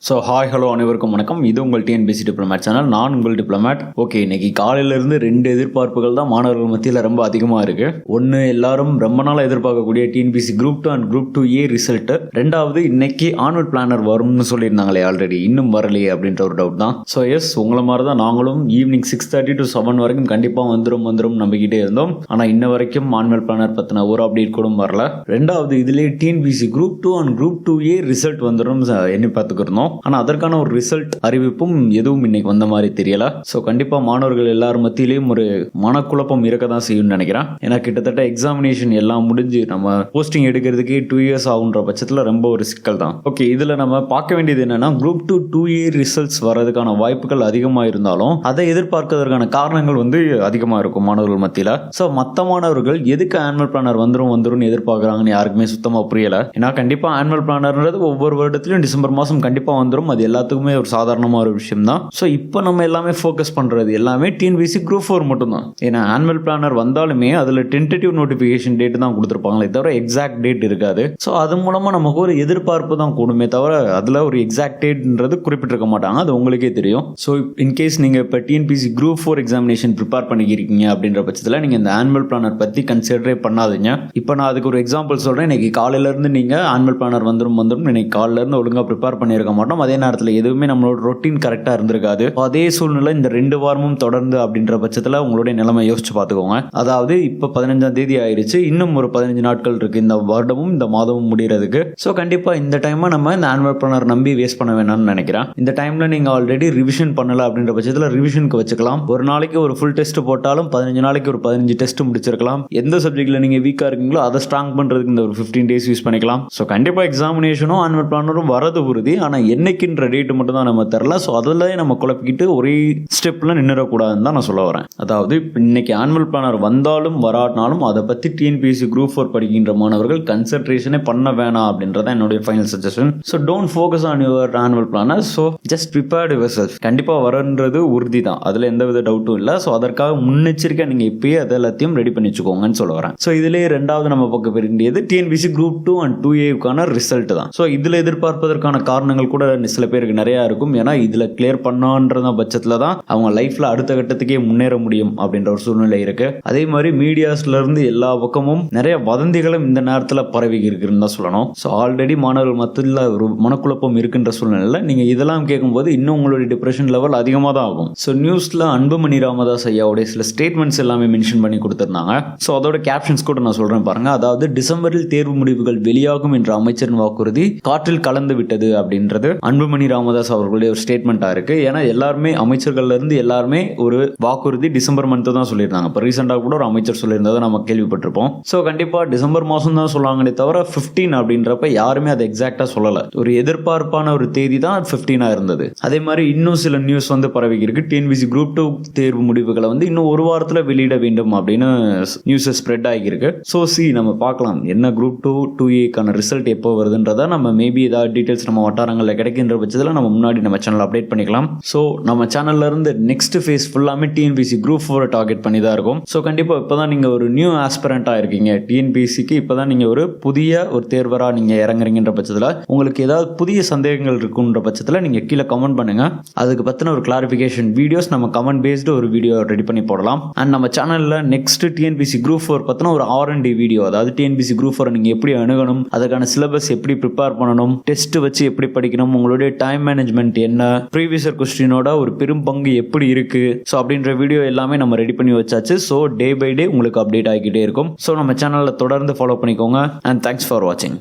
So hi hello அனைவருக்கும் வணக்கம். இது உங்கள் டிஎன்பிசி டிப்ளமேட் சேனல். நான் உங்கள் டிப்ளமேட். ஓகே, இன்னைக்கு காலையிலேருந்து 2 எதிர்பார்ப்புகள் தான் மாணவர்கள் மத்தியில் ரொம்ப அதிகமாக இருக்கு. ஒன்று, எல்லாரும் ரொம்ப நாளாக எதிர்பார்க்கக்கூடிய TNPSC group 2 and group 2A result. ரெண்டாவது, இன்னைக்கு ஆனுவல் பிளானர் வரும்னு சொல்லியிருந்தாங்களே ஆல்ரெடி, இன்னும் வரலையே அப்படின்ற ஒரு டவுட் தான். ஸோ எஸ், உங்களை மாதிரி தான் நாங்களும் ஈவினிங் 6:30 to 7 வரைக்கும் கண்டிப்பாக வந்துடும் நம்பிக்கிட்டே இருந்தோம். ஆனால் இன்ன வரைக்கும் ஆனுவல் பிளானர் பற்றின ஒரு அப்டேட் கூட வரல. ரெண்டாவது, இதுலேயே TNPSC group 2 and group 2A result வந்துடும் எண்ணி பார்த்துக்கிருந்தோம். ஆனா அதற்கான ஒரு ரிசல்ட் அறிவிப்பும் எதுவும் இன்னைக்கு வந்த மாதிரி தெரியல. சோ கண்டிப்பா மாணவர்கள் எல்லாரும் மத்தியிலையும் ஒரு மனக்குழப்பம் இருக்கதான் செய்யும் நினைக்கிறேன். ஏன்னா கிட்டத்தட்ட எக்ஸாமினேஷன் எல்லாம் முடிஞ்சு நம்ம போஸ்டிங் எடுக்கிறதுக்கே 2 years ஆகுன்ற பட்சத்துல ரொம்ப ஒரு சிக்கல் தான். ஓகே, இதுல நம்ம பார்க்க வேண்டியது என்னன்னா, குரூப் 2 2A ரிசல்ட்ஸ் வரதுக்கான வாய்ப்புகள் அதிகமா இருந்தாலும் அதை எதிர்பார்க்கறதுக்கான காரணங்கள் அதிகமா இருக்கும் மாணவர்கள் மத்தியில. சோ மத்த மாணவர்கள் எதுக்கு ஆனுவல் பிளானர் வந்துரும் எதிர்பார்க்கறாங்கன்னு யாருக்குமே சுத்தமா புரியல. ஏன்னா கண்டிப்பா ஆனுவல் பிளானர்ன்றது ஒவ்வொரு வருடத்திலும் டிசம்பர் மாசம் கண்டிப்பா வந்துடும். அது எல்லாத்துக்குமே ஒரு சாதாரணமான ஒரு விஷயம் தான். ஸோ இப்போ நம்ம எல்லாமே ஃபோக்கஸ் பண்றது எல்லாமே டிஎன்பிசி குரூப் 4 மட்டும் தான். ஏன்னா ஆனுவல் பிளானர் வந்தாலுமே அதுல டென்டேட்டிவ் நோட்டிபிகேஷன் டேட் தான் கொடுத்துருப்பாங்களே தவிர எக்ஸாக்ட் டேட் இருக்காது. ஸோ அது மூலமா நமக்கு ஒரு எதிர்பார்ப்பு தான் கூடுமே தவிர அதுல ஒரு எக்ஸாக்ட் டேட்ன்றது குறிப்பிட்டிருக்க மாட்டாங்க. அது உங்களுக்கே தெரியும். ஸோ இன்கேஸ் நீங்க இப்போ டிஎன்பிசி குரூப் 4 எக்ஸாமினேஷன் ப்ரிப்பேர் பண்ணிக்கிறீங்க அப்படின்ற பட்சத்தில் நீங்க இந்த ஆனுவல் பிளானர் பத்தி கன்சிடரே பண்ணாதீங்க. இப்போ நான் அதுக்கு ஒரு எக்ஸாம்பிள் சொல்றேன். இன்னைக்கு காலையில இருந்து நீங்க ஆனுவல் பிளானர் வந்துடும் இன்னைக்கு காலையில இருந்து ஒழுங்கா ப்ரிப்பேர் பண்ணிருக்க மாட்டோம். அதே நேரத்தில் எதுவுமே நம்மளோட ரொட்டீன் கரெக்டா இருந்திருக்காது. அதே சூழ்நிலை இந்த 2 வாரமும் தொடர்ந்து அப்படின்ற பட்சத்தில் உங்களுடைய நிலைமை யோசிச்சு பார்த்துக்கோங்க. அதாவது இப்போ 15ஆம் தேதி ஆயிடுச்சு, இன்னும் ஒரு 15 நாட்கள் இருக்கு இந்த வருடமும் இந்த மாதமும் முடிகிறதுக்கு. ஸோ கண்டிப்பா இந்த டைம் நம்ம இந்த ஆனுவல் பிளானர் நம்பி வேஸ்ட் பண்ண வேணாம்னு நினைக்கிறேன். இந்த டைம்ல நீங்க ஆல்ரெடி ரிவிஷன் பண்ணல அப்படின்ற பட்சத்தில் ரிவிஷனுக்கு வச்சுக்கலாம். ஒரு நாளைக்கு ஒரு ஃபுல் டெஸ்ட் போட்டாலும் 15 நாளைக்கு ஒரு 15 டெஸ்ட் முடிச்சிருக்கலாம். எந்த சப்ஜெக்ட்ல நீங்க வீக்கா இருக்கீங்களோ அதை ஸ்ட்ராங் பண்றதுக்கு இந்த ஒரு 15 days யூஸ் பண்ணிக்கலாம். ஸோ கண்டிப்பா எக்ஸாமினேஷனும் ஆனுவல் பிளானரும் வரது உறுதி. ஆனா என்னைக்குன்ற டேட் மட்டும் தான் நம்ம தரல. ஸோ அதில் நம்ம குழப்பிக்கிட்டு ஒரே ஸ்டெப்ல நின்றுடக்கூடாதுன்னு தான் நான் சொல்ல வரேன். அதாவது இன்னைக்கு ஆனுவல் பிளானர் வந்தாலும் வராட்டினாலும் அதை பத்தி டிஎன்பிஎஸ்சி குரூப் 4 படிக்கின்ற மாணவர்கள் கன்சன்ட்ரேஷனே பண்ண வேணாம் அப்படின்றத என்னுடைய final suggestion. So don't focus on your annual planar. So just prepared your self. கண்டிப்பா வரன்றது உறுதி தான், அதுல எந்தவித டவுட்டும் இல்லை. ஸோ அதற்காக முன்னெச்சரிக்கை நீங்க இப்பயே அதை எல்லாத்தையும் ரெடி பண்ணி வச்சுக்கோங்கன்னு சொல்ல வரேன். ஸோ இதுலேயே ரெண்டாவது நம்ம பார்க்க வேண்டியது டிஎன்பிஎஸ்சி குரூப் 2 அண்ட் 2Aக்கான ரிசல்ட் தான். ஸோ இதுல எதிர்பார்ப்பதற்கான காரணங்கள் கூட சில பேருக்கு நிறைய இருக்கும். ஏன்னா இதுல கிளியர் பண்ணான்ற பட்சத்துல தான் அவங்க லைஃப்ல அடுத்த கட்டத்துக்கே முன்னேற முடியும் அப்படின்ற ஒரு சூழ்நிலை இருக்கு. அதே மாதிரி மீடியாஸ்ல இருந்து எல்லா பக்கமும் நிறைய வதந்திகளும் இந்த நேரத்துல பரவி இருக்குன்னு தான் சொல்லணும். ஸோ ஆல்ரெடி மாணவர்கள் மத்தியில் ஒரு மனக்குழப்பம் இருக்குன்ற சூழ்நிலையில நீங்க இதெல்லாம் கேட்கும்போது இன்னும் உங்களுடைய டிப்ரெஷன் லெவல் அதிகமாக தான் ஆகும். ஸோ நியூஸ்ல அன்புமணி ராமதாஸ் ஐயாவுடைய சில ஸ்டேட்மெண்ட்ஸ் எல்லாமே மென்ஷன் பண்ணி கொடுத்திருந்தாங்க. ஸோ அதோட கேப்ஷன்ஸ் கூட நான் சொல்றேன் பாருங்க. அதாவது டிசம்பரில் தேர்வு முடிவுகள் வெளியாகும் என்ற அமைச்சரின் வாக்குறுதி காற்றில் கலந்து விட்டது அப்படின்றது அன்புமணி ராமதாஸ் அவர்களுடைய ஒரு ஸ்டேட்மெண்டா இருக்கு. ஏன்னா எல்லாருமே அமைச்சர்கள்ல இருந்து எல்லாருமே ஒரு வாக்குறுதி டிசம்பர் மந்த் தான் சொல்லியிருந்தாங்க. இப்போ ரீசெண்டா கூட ஒரு அமைச்சர் சொல்லியிருந்ததை நம்ம கேள்விப்பட்டிருப்போம். ஸோ கண்டிப்பா டிசம்பர் மாசம் தான் சொல்லுவாங்களே தவிர 15 அப்படின்றப்ப யாருமே அதை எக்ஸாக்டா சொல்லல. ஒரு எதிர்பார்ப்பான ஒரு தேதி தான் 15 இருந்தது. அதே மாதிரி இன்னும் சில நியூஸ் பரவி இருக்கு. டிஎன்பிஎஸ்சி குரூப் 2 தேர்வு முடிவுகளை இன்னும் ஒரு வாரத்துல வெளியிட வேண்டும் அப்படின்னு நியூஸ் ஸ்ப்ரெட் ஆகியிருக்கு. ஸோ நம்ம பார்க்கலாம் என்ன குரூப் 2 2Aக்கான ரிசல்ட் எப்போ வருதுன்றத நம்ம மேபி ஏதாவது டீடைல்ஸ் நம்ம வட்டாரங்களில் கிடைக்கின்ற பட்சத்தில் நம்ம முன்னாடி நம்ம சேனல் அப்டேட் பண்ணிக்கலாம். ஸோ நம்ம சேனல்ல இருந்து நெக்ஸ்ட் ஃபேஸ் ஃபுல்லாமே டிஎன்பிஎஸ்சி குரூப் 4 டார்கெட் பண்ணி தான் இருக்கும். ஸோ கண்டிப்பாக இப்போதான் நீங்க ஒரு நியூ ஆஸ்பிரண்டா இருக்கீங்க டிஎன்பிஎஸ்சிக்கு, இப்போதான் நீங்க ஒரு புதிய ஒரு தேர்வரா நீங்க இறங்குறீங்கன்ற பட்சத்தில் உங்களுக்கு ஏதாவது புதிய சந்தேகங்கள் இருக்குன்ற பட்சத்தில் நீங்க கீழே கமெண்ட் பண்ணுங்க. அதுக்கு பத்தின ஒரு கிளாரிஃபிகேஷன் வீடியோஸ் நம்ம கமெண்ட் பேஸ்டு ஒரு வீடியோ ரெடி பண்ணி போடலாம். அண்ட் நம்ம சேனல்ல நெக்ஸ்ட் டிஎன்பிஎஸ்சி குரூப் 4 பத்தின ஒரு R&D வீடியோ, அதாவது டிஎன்பிஎஸ்சி குரூப் 4 நீங்க எப்படி அணுகணும், அதுக்கான சிலபஸ் எப்படி ப்ரிப்பேர் பண்ணணும், டெஸ்ட் வச்சு எப்படி படிக்கணும், உங்களுடைய டைம் மேனேஜ்மெண்ட் என்ன, ப்ரீவியஸ் கொஸ்டினோட ஒரு பெரும் பங்கு எப்படி இருக்கு, ஸோ அப்படின்ற வீடியோ எல்லாமே நம்ம ரெடி பண்ணி வச்சாச்சு. ஸோ டே பை டே உங்களுக்கு அப்டேட் ஆகிக்கிட்டே இருக்கும். ஸோ நம்ம சேனல்ல தொடர்ந்து ஃபாலோ பண்ணிக்கோங்க. அண்ட் தேங்க்ஸ் ஃபார் வாட்சிங்.